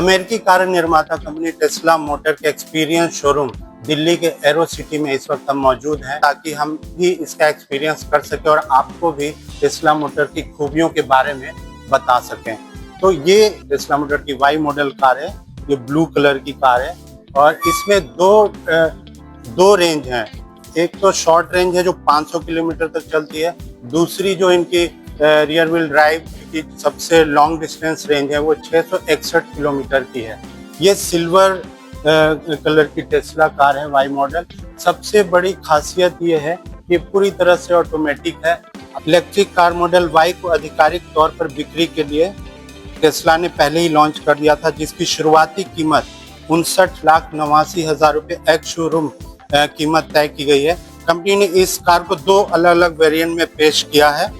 अमेरिकी कार निर्माता company Tesla motor के एक्सपीरियंस शोरूम दिल्ली के एरो सिटी में इस वक्त हम मौजूद हैं, ताकि हम भी इसका एक्सपीरियंस कर सकें और आपको भी टेस्ला मोटर की खूबियों के बारे में बता सकें। तो ये टेस्ला मोटर की वाई मॉडल कार है, ये ब्लू कलर की कार है और इसमें दो रेंज हैं। एक तो शॉर्ट रेंज है जो 500 किलोमीटर तक चलती है, दूसरी जो इनकी रियर व्हील ड्राइव की सबसे लॉन्ग डिस्टेंस रेंज है वो 661 किलोमीटर की है। ये सिल्वर कलर की टेस्ला कार है वाई मॉडल। सबसे बड़ी खासियत ये है कि पूरी तरह से ऑटोमेटिक है। इलेक्ट्रिक कार मॉडल वाई को आधिकारिक तौर पर बिक्री के लिए टेस्ला ने पहले ही लॉन्च कर दिया था, जिसकी शुरुआती कीमत 59,89,000 रुपये एक्स शोरूम कीमत तय की गई है। कंपनी ने इस कार को 2 अलग अलग वेरिएंट में पेश किया है।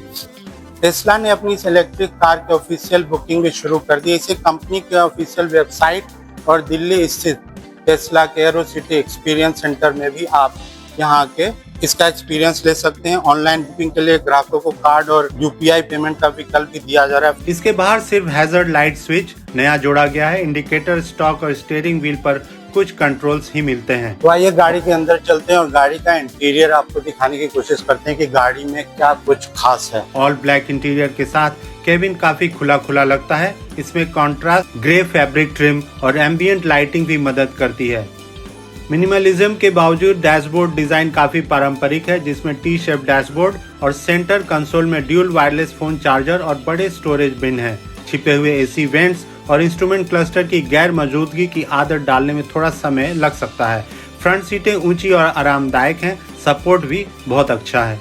टेस्ला ने अपनी इस इलेक्ट्रिक कार के ऑफिशियल बुकिंग भी शुरू कर दी। इसे कंपनी के ऑफिशियल वेबसाइट और दिल्ली स्थित टेस्ला के एरो सिटी एक्सपीरियंस सेंटर में भी आप यहाँ के इसका एक्सपीरियंस ले सकते हैं। ऑनलाइन बुकिंग के लिए ग्राहकों को कार्ड और यूपीआई पेमेंट का विकल्प भी दिया जा रहा है। इसके बाहर सिर्फ हैजर्ड लाइट स्विच नया जोड़ा गया है। इंडिकेटर, स्टॉक और स्टीयरिंग व्हील पर कुछ कंट्रोल्स ही मिलते हैं। तो आइए गाड़ी के अंदर चलते हैं और गाड़ी का इंटीरियर आपको दिखाने की कोशिश करते हैं कि गाड़ी में क्या कुछ खास है। ऑल ब्लैक इंटीरियर के साथ केबिन काफी खुला खुला लगता है। इसमें कॉन्ट्रास्ट ग्रे फैब्रिक ट्रिम और एम्बियंट लाइटिंग भी मदद करती है। मिनिमलिज्म के बावजूद डैशबोर्ड डिजाइन काफी पारंपरिक है, जिसमें टी शेप डैशबोर्ड और सेंटर कंसोल में ड्यूल वायरलेस फोन चार्जर और बड़े स्टोरेज बिन है। छिपे हुए एसी वेंट्स और इंस्ट्रूमेंट क्लस्टर की गैर मौजूदगी की आदत डालने में थोड़ा समय लग सकता है। फ्रंट सीटें ऊंची और आरामदायक हैं। सपोर्ट भी बहुत अच्छा है।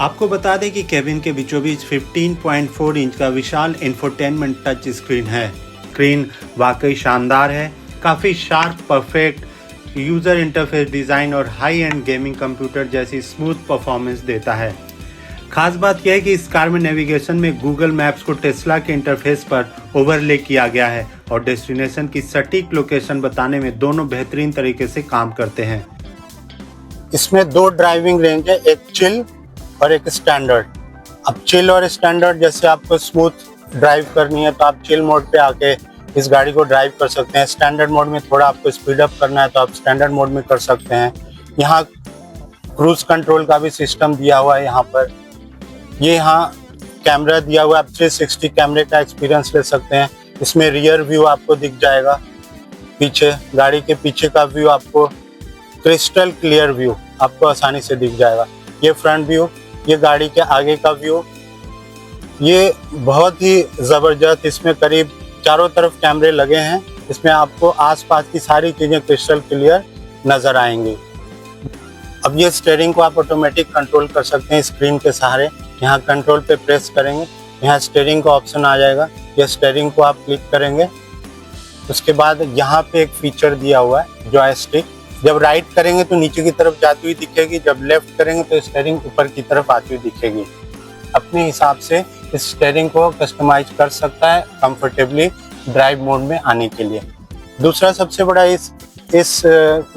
आपको बता दें कि केबिन के बीचों बीच 15.4 इंच का विशाल इंफोटेनमेंट टच स्क्रीन है। स्क्रीन वाकई शानदार है, काफी sharp, perfect user interface design और हाई एंड गेमिंग कंप्यूटर जैसी स्मूथ परफॉर्मेंस देता है। खास बात यह है कि इस कार में नेविगेशन में गूगल मैप्स को टेस्ला के इंटरफेस पर ओवरले किया गया है और डेस्टिनेशन की सटीक लोकेशन बताने में दोनों बेहतरीन तरीके से काम करते हैं। इसमें 2 ड्राइविंग रेंज है, एक चिल और एक स्टैंडर्ड। अब चिल और स्टैंडर्ड, जैसे आपको स्मूथ ड्राइव करनी है तो आप चिल मोड पे आके इस गाड़ी को ड्राइव कर सकते हैं। स्टैंडर्ड मोड में थोड़ा आपको स्पीड अप करना है तो आप स्टैंडर्ड मोड में कर सकते हैं। यहाँ क्रूज कंट्रोल का भी सिस्टम दिया हुआ है। यहाँ पर ये यहाँ कैमरा दिया हुआ है, आप 360 कैमरे का एक्सपीरियंस ले सकते हैं। इसमें रियर व्यू आपको दिख जाएगा, पीछे गाड़ी के पीछे का व्यू आपको क्रिस्टल क्लियर व्यू आपको आसानी से दिख जाएगा। ये फ्रंट व्यू, ये गाड़ी के आगे का व्यू, ये बहुत ही ज़बरदस्त। इसमें करीब चारों तरफ कैमरे लगे हैं। इसमें आपको आसपास की सारी चीज़ें क्रिस्टल क्लियर नज़र आएंगी। अब ये स्टीयरिंग को आप ऑटोमेटिक कंट्रोल कर सकते हैं स्क्रीन के सहारे। यहाँ कंट्रोल पे प्रेस करेंगे, यहाँ स्टीयरिंग का ऑप्शन आ जाएगा। ये स्टीयरिंग को आप क्लिक करेंगे, उसके बाद यहाँ पे एक फीचर दिया हुआ है जॉयस्टिक। जब राइट करेंगे तो नीचे की तरफ जाती हुई दिखेगी, जब लेफ्ट करेंगे तो स्टीयरिंग ऊपर की तरफ आती हुई दिखेगी। अपने हिसाब से इस स्टीयरिंग को कस्टमाइज कर सकता है कंफर्टेबली ड्राइव मोड में आने के लिए। दूसरा सबसे बड़ा इस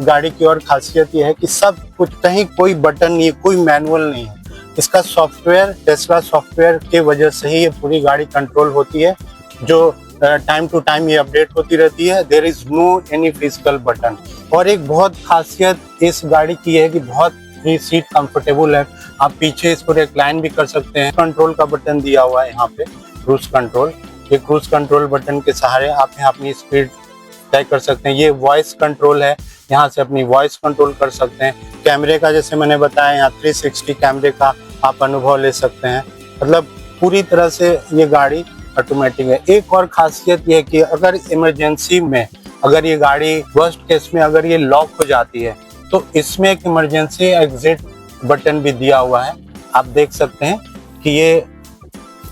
गाड़ी की और खासियत यह है कि सब कुछ, कहीं कोई बटन नहीं है, कोई मैनुअल नहीं है। इसका सॉफ्टवेयर, टेस्ला सॉफ्टवेयर के वजह से ही ये पूरी गाड़ी कंट्रोल होती है, जो टाइम टू टाइम ये अपडेट होती रहती है। There is no any physical button. और एक बहुत खासियत इस गाड़ी की है कि बहुत ही सीट कंफर्टेबल है। आप पीछे इसको रिक्लाइन भी कर सकते हैं। कंट्रोल का बटन दिया हुआ है यहाँ पे, क्रूज कंट्रोल। ये क्रूज कंट्रोल बटन के सहारे आप यहाँ अपनी स्पीड तय कर सकते हैं। ये वॉइस कंट्रोल है, यहाँ से अपनी वॉइस कंट्रोल कर सकते हैं। कैमरे का जैसे मैंने बताया, यहाँ 360 कैमरे का आप अनुभव ले सकते हैं। मतलब पूरी तरह से ये गाड़ी ऑटोमेटिक है। एक और खासियत ये है कि अगर इमरजेंसी में, अगर ये गाड़ी वर्स्ट केस में अगर ये लॉक हो जाती है तो इसमें एक इमरजेंसी एग्जिट बटन भी दिया हुआ है। आप देख सकते हैं कि ये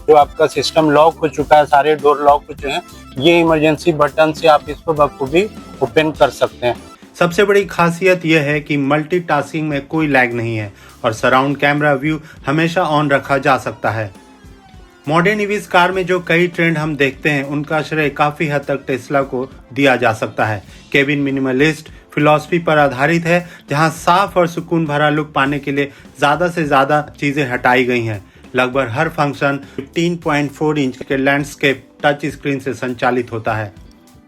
जो आपका सिस्टम लॉक हो चुका है, सारे डोर लॉक हो चुके हैं, ये इमरजेंसी बटन से आप इसको बखूबी ओपन कर सकते हैं। सबसे बड़ी खासियत यह है कि मल्टीटास्किंग में कोई लैग नहीं है और सराउंड कैमरा व्यू हमेशा ऑन रखा जा सकता है। मॉडर्न ईवीज कार में जो कई ट्रेंड हम देखते हैं, उनका श्रेय काफी हद तक टेस्ला को दिया जा सकता है। केबिन मिनिमलिस्ट फिलॉसफी पर आधारित है, जहां साफ और सुकून भरा लुक पाने के लिए ज्यादा से ज्यादा चीजें हटाई गई हैं। लगभग हर फंक्शन 15.4 इंच के लैंडस्केप टच स्क्रीन से संचालित होता है।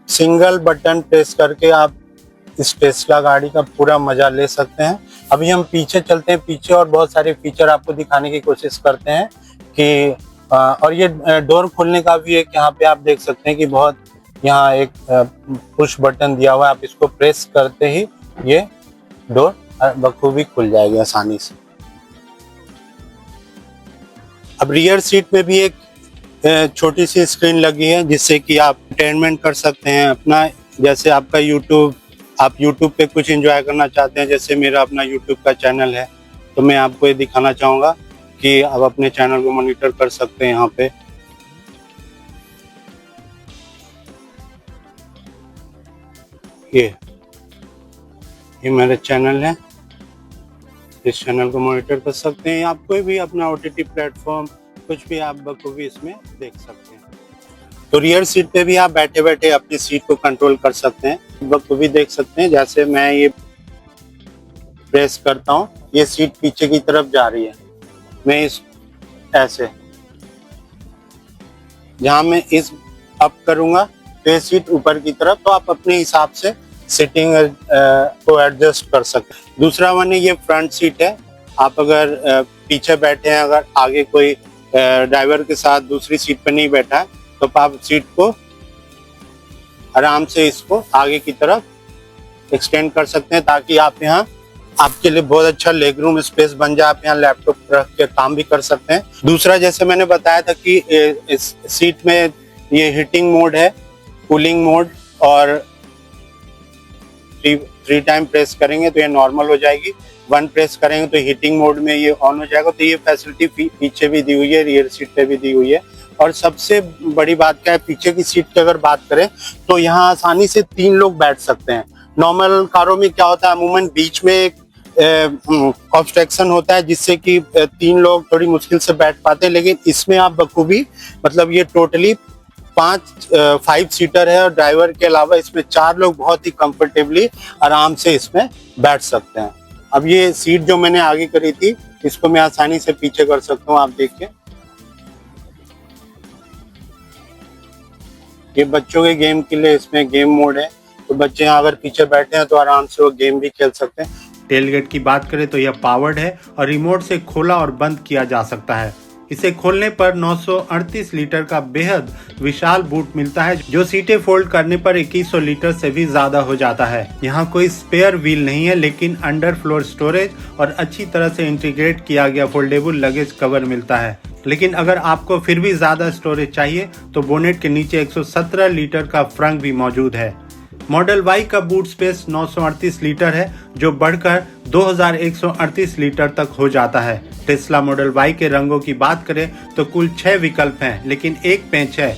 सिंगल बटन प्रेस करके आप इस टेस्ला गाड़ी का पूरा मजा ले सकते हैं। अभी हम पीछे चलते हैं, पीछे और बहुत सारे फीचर आपको दिखाने की कोशिश करते हैं कि और ये डोर खोलने का भी एक यहाँ पे आप देख सकते हैं कि बहुत यहाँ एक पुश बटन दिया हुआ है। आप इसको प्रेस करते ही ये डोर बखूबी खुल जाएगी आसानी से। अब रियर सीट में भी एक छोटी सी स्क्रीन लगी है जिससे कि आप एंटरटेनमेंट कर सकते हैं अपना। जैसे आपका आप यूट्यूब पे कुछ एंजॉय करना चाहते हैं, जैसे मेरा अपना यूट्यूब का चैनल है, तो मैं आपको ये दिखाना चाहूँगा कि आप अपने चैनल को मॉनिटर कर सकते हैं। यहाँ पे ये मेरा चैनल है, इस चैनल को मॉनिटर कर सकते हैं। आप कोई भी अपना OTT प्लेटफॉर्म कुछ भी आप बखूबी इसमें देख सकते हैं। तो रियर सीट पे भी आप बैठे बैठे अपनी सीट को कंट्रोल कर सकते हैं, बखूबी देख सकते हैं। जैसे मैं ये प्रेस करता हूँ, ये सीट पीछे की तरफ जा रही है। मैं इस ऐसे जहाँ मैं इस अप करूँगा तो ये सीट ऊपर की तरफ, तो आप अपने हिसाब से सीटिंग को एडजस्ट कर सकते हैं। दूसरा वन है, ये फ्रंट सीट है। आप अगर पीछे बैठे हैं, अगर आगे कोई ड्राइवर के साथ दूसरी सीट पर नहीं बैठा है, तो आप सीट को आराम से इसको आगे की तरफ एक्सटेंड कर सकते हैं, ताकि आप यहाँ आपके लिए बहुत अच्छा लेग रूम स्पेस बन जाए। आप यहाँ लैपटॉप रख के काम भी कर सकते हैं। दूसरा, जैसे मैंने बताया था कि इस सीट में ये हीटिंग मोड है, कूलिंग मोड, और 3 टाइम प्रेस करेंगे तो ये नॉर्मल हो जाएगी, 1 प्रेस करेंगे तो हीटिंग मोड में ये ऑन हो जाएगा। तो ये फैसिलिटी पीछे भी दी हुई है, रियर सीट पे भी दी हुई है। और सबसे बड़ी बात क्या है, पीछे की सीट की अगर बात करें तो यहाँ आसानी से 3 लोग बैठ सकते हैं। नॉर्मल कारों में क्या होता है, अमूमन बीच में एक ऑब्स्ट्रक्शन होता है जिससे कि 3 लोग थोड़ी मुश्किल से बैठ पाते हैं, लेकिन इसमें आप बखूबी मतलब ये टोटली 5 सीटर है और ड्राइवर के अलावा इसमें 4 लोग बहुत ही कंफर्टेबली आराम से इसमें बैठ सकते हैं। अब ये सीट जो मैंने आगे करी थी, इसको मैं आसानी से पीछे कर सकता हूँ। आप देखिए, ये बच्चों के गेम के लिए इसमें गेम मोड है, तो बच्चे यहाँ अगर पीछे बैठे हैं तो आराम से वो गेम भी खेल सकते हैं। टेलगेट की बात करें तो यह पावर्ड है और रिमोट से खोला और बंद किया जा सकता है। इसे खोलने पर 938 लीटर का बेहद विशाल बूट मिलता है, जो सीटें फोल्ड करने पर 2100 लीटर से भी ज्यादा हो जाता है। यहाँ कोई स्पेयर व्हील नहीं है, लेकिन अंडर फ्लोर स्टोरेज और अच्छी तरह से इंटीग्रेट किया गया फोल्डेबल लगेज कवर मिलता है। लेकिन अगर आपको फिर भी ज्यादा स्टोरेज चाहिए तो बोनेट के नीचे 117 लीटर का फ्रंक भी मौजूद है। मॉडल Y का बूट स्पेस 938 लीटर है, जो बढ़कर 2138 लीटर तक हो जाता है। टेस्ला मॉडल Y के रंगों की बात करें तो कुल 6 विकल्प हैं, लेकिन एक पेंच है।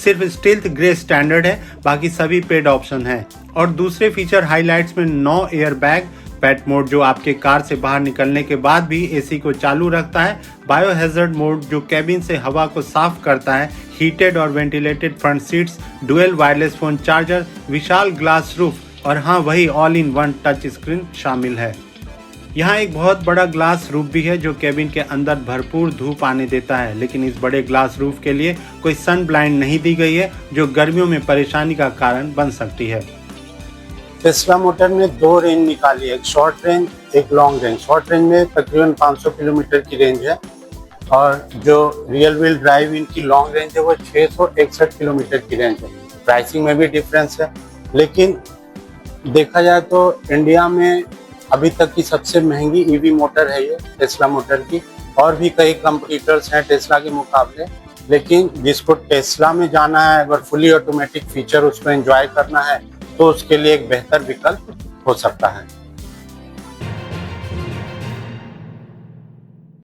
सिर्फ स्टील्थ ग्रे स्टैंडर्ड है, बाकी सभी पेड ऑप्शन है। और दूसरे फीचर हाइलाइट्स में 9 एयर बैग, पेट मोड जो आपके कार से बाहर निकलने के बाद भी एसी को चालू रखता है, बायो हैजर्ड मोड जो कैबिन से हवा को साफ करता है, हीटेड और ventilated front seats, dual wireless phone charger, विशाल ग्लास रूफ और हाँ वही all in one touch screen शामिल है। यहाँ एक बहुत बड़ा ग्लास रूफ भी है जो कैबिन के अंदर भरपूर धूप आने देता है, लेकिन इस बड़े ग्लास रूफ के लिए कोई सन ब्लाइंड नहीं दी गई है, जो गर्मियों में परेशानी का कारण बन सकती है। टेस्ला मोटर ने 2 रेंज निकाली है, एक शॉर्ट रेंज, एक लॉन्ग रेंज। शॉर्ट रेंज में तकरीबन 500 किलोमीटर की रेंज है, और जो रियल व्हील ड्राइव इनकी लॉन्ग रेंज है वो 661 किलोमीटर की रेंज है। प्राइसिंग में भी डिफरेंस है, लेकिन देखा जाए तो इंडिया में अभी तक की सबसे महंगी ईवी मोटर है ये टेस्ला मोटर की। और भी कई कंपटीटर्स हैं टेस्ला के मुकाबले, लेकिन जिसको टेस्ला में जाना है, अगर फुली ऑटोमेटिक फीचर उसको एंजॉय करना है, तो उसके लिए एक बेहतर विकल्प हो सकता है।